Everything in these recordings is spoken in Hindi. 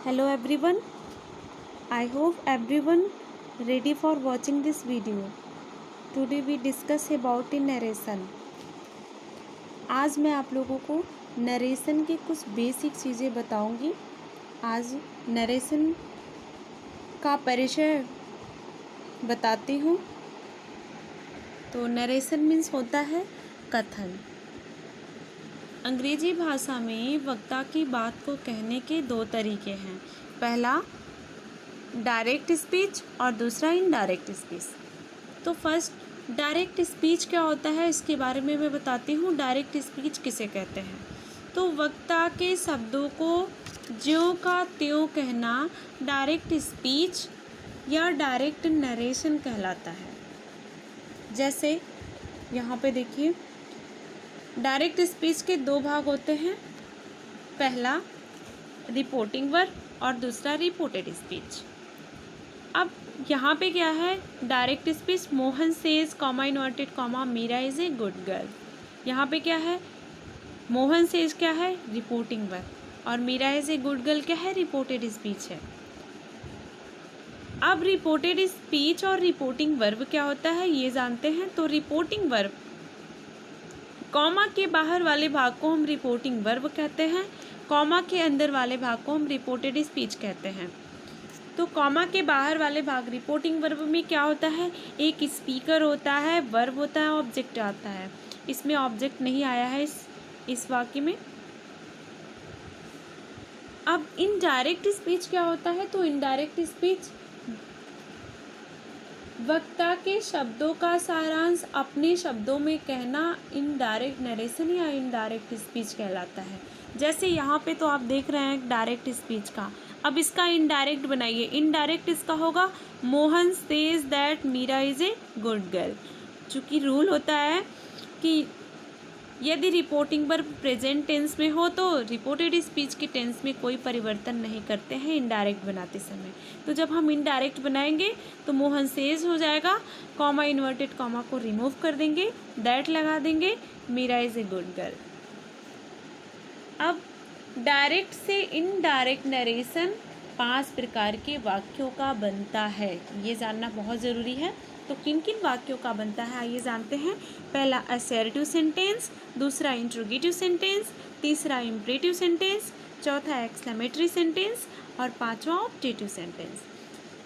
Hello everyone. I hope everyone ready for watching this video. Today we discuss about in narration. आज मैं आप लोगों को नरेशन के कुछ बेसिक चीज़ें बताऊंगी। आज नरेशन का परिचय बताती हूँ। तो नरेशन मीन्स होता है कथन। अंग्रेजी भाषा में वक्ता की बात को कहने के दो तरीके हैं। पहला डायरेक्ट स्पीच और दूसरा इनडायरेक्ट स्पीच। तो फर्स्ट डायरेक्ट स्पीच क्या होता है इसके बारे में मैं बताती हूँ। डायरेक्ट स्पीच किसे कहते हैं? तो वक्ता के शब्दों को ज्यों का त्यों कहना डायरेक्ट स्पीच या डायरेक्ट नरेशन कहलाता है। जैसे यहाँ पे देखिए, डायरेक्ट स्पीच के दो भाग होते हैं। पहला रिपोर्टिंग वर्ब और दूसरा रिपोर्टेड स्पीच। अब यहाँ पे क्या है? Direct speech Mohan says comma inverted comma Meera is a good girl. यहाँ पे क्या है? मोहन सेज क्या है? रिपोर्टिंग वर्ब और Meera is a good girl क्या है? रिपोर्टेड स्पीच है। अब रिपोर्टेड स्पीच और रिपोर्टिंग वर्ब क्या होता है ये जानते हैं। तो रिपोर्टिंग वर्ब कॉमा के बाहर वाले भाग को हम रिपोर्टिंग वर्ब कहते हैं, कॉमा के अंदर वाले भाग को हम रिपोर्टेड स्पीच कहते हैं। तो कॉमा के बाहर वाले भाग रिपोर्टिंग वर्ब में क्या होता है? एक स्पीकर होता है, वर्ब होता है, ऑब्जेक्ट आता है। इसमें ऑब्जेक्ट नहीं आया है इस वाक्य में। अब इनडायरेक्ट स्पीच क्या होता है? तो इनडायरेक्ट स्पीच वक्ता के शब्दों का सारांश अपने शब्दों में कहना इनडायरेक्ट नरेशन या इनडायरेक्ट स्पीच कहलाता है। जैसे यहाँ पे तो आप देख रहे हैं डायरेक्ट स्पीच का। अब इसका इनडायरेक्ट बनाइए। इनडायरेक्ट इसका होगा Mohan says that Meera is a good girl. चूँकि रूल होता है कि यदि रिपोर्टिंग वर्ब प्रेजेंट टेंस में हो तो रिपोर्टेड स्पीच के टेंस में कोई परिवर्तन नहीं करते हैं इनडायरेक्ट बनाते समय। तो जब हम इनडायरेक्ट बनाएंगे तो मोहन सेज हो जाएगा, कॉमा इन्वर्टेड कॉमा को रिमूव कर देंगे, दैट लगा देंगे, Meera is a good girl. अब डायरेक्ट से इनडायरेक्ट नरेशन 5 प्रकार के वाक्यों का बनता है। ये जानना बहुत ज़रूरी है। तो किन किन वाक्यों का बनता है आइए जानते हैं। पहला असर्टिव सेंटेंस, दूसरा इंट्रोगेटिव सेंटेंस, तीसरा इम्परेटिव सेंटेंस, चौथा एक्सक्लेमेटरी सेंटेंस और पांचवा ऑब्जेक्टिव सेंटेंस।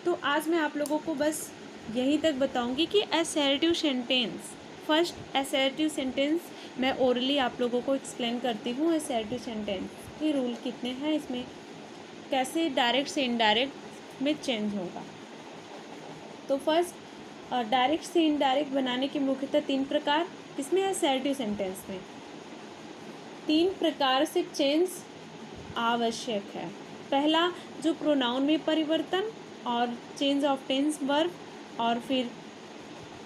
तो आज मैं आप लोगों को बस यहीं तक बताऊंगी कि assertive sentence. First assertive sentence मैं ओरली आप लोगों को एक्सप्लेन करती हूँ। असर्टिव सेंटेंस के रूल कितने हैं, इसमें कैसे डायरेक्ट से इनडायरेक्ट में चेंज होगा। तो फर्स्ट डायरेक्ट से इनडायरेक्ट बनाने के मुख्यतः 3 प्रकार, इसमें असर्टिव सेंटेंस में 3 प्रकार से चेंज आवश्यक है। पहला जो प्रोनाउन में परिवर्तन और चेंज ऑफ टेंस वर्ब, और फिर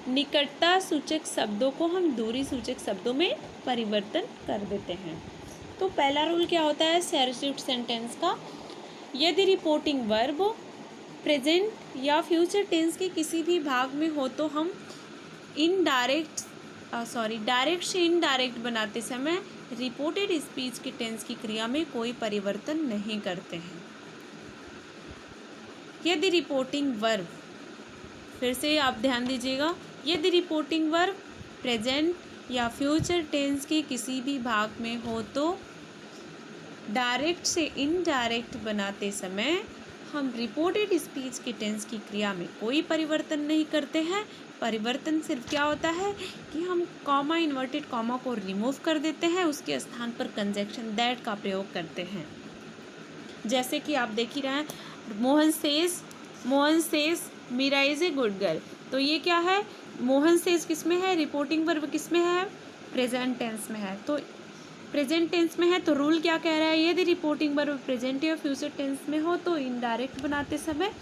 निकटता सूचक शब्दों को हम दूरी सूचक शब्दों में परिवर्तन कर देते हैं। तो पहला रूल क्या होता है असर्टिव सेंटेंस का? यदि रिपोर्टिंग वर्ब प्रेजेंट या फ्यूचर टेंस के किसी भी भाग में हो तो हम डायरेक्ट से इनडायरेक्ट बनाते समय रिपोर्टेड स्पीच के टेंस की क्रिया में कोई परिवर्तन नहीं करते हैं। यदि रिपोर्टिंग वर्ब, फिर से आप ध्यान दीजिएगा, यदि रिपोर्टिंग वर्ब प्रेजेंट या फ्यूचर टेंस के किसी भी भाग में हो तो डायरेक्ट से इनडायरेक्ट बनाते समय हम रिपोर्टेड स्पीच के टेंस की क्रिया में कोई परिवर्तन नहीं करते हैं। परिवर्तन सिर्फ क्या होता है कि हम कॉमा इन्वर्टेड कॉमा को रिमूव कर देते हैं, उसके स्थान पर कंजक्शन दैट का प्रयोग करते हैं। जैसे कि आप देख ही रहे हैं, Mohan says Meera is a good girl. तो ये क्या है? मोहन सेज किस में है? रिपोर्टिंग वर्ब किस में है? प्रेजेंट टेंस में है। तो प्रेजेंट टेंस में है तो रूल क्या कह रहा है? यदि रिपोर्टिंग वर्ब प्रेजेंट या फ्यूचर टेंस में हो तो इनडायरेक्ट बनाते समय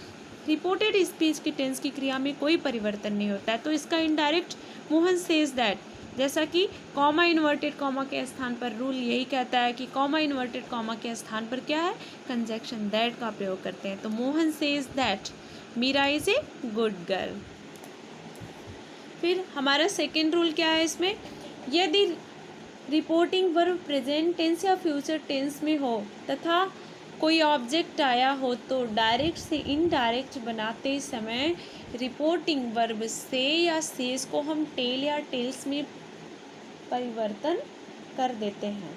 रिपोर्टेड स्पीच की टेंस की क्रिया में कोई परिवर्तन नहीं होता है। तो इसका इनडायरेक्ट मोहन सेज दैट, जैसा कि कॉमा इन्वर्टेड कॉमा के स्थान पर रूल यही कहता है कि कॉमा इन्वर्टेड कॉमा के स्थान पर क्या है? कंजक्शन दैट का प्रयोग करते हैं। तो Mohan says that Meera is a good girl. फिर हमारा सेकेंड रूल क्या है इसमें? यदि रिपोर्टिंग वर्ब प्रेजेंट टेंस या फ्यूचर टेंस में हो तथा कोई ऑब्जेक्ट आया हो तो डायरेक्ट से इनडायरेक्ट बनाते समय रिपोर्टिंग वर्ब से या सेज को हम टेल या टेल्स में परिवर्तन कर देते हैं।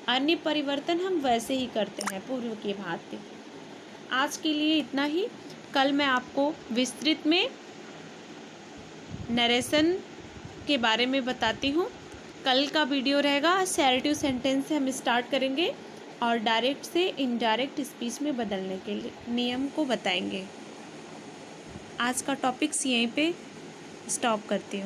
अन्य परिवर्तन हम वैसे ही करते हैं पूर्व की भांति। आज के लिए इतना ही। कल मैं आपको विस्तृत में नरेशन के बारे में बताती हूँ। कल का वीडियो रहेगा असर्टिव सेंटेंस से हम स्टार्ट करेंगे और डायरेक्ट से इनडायरेक्ट स्पीच में बदलने के लिए नियम को बताएंगे। आज का टॉपिक्स यहीं पे स्टॉप करती हूँ।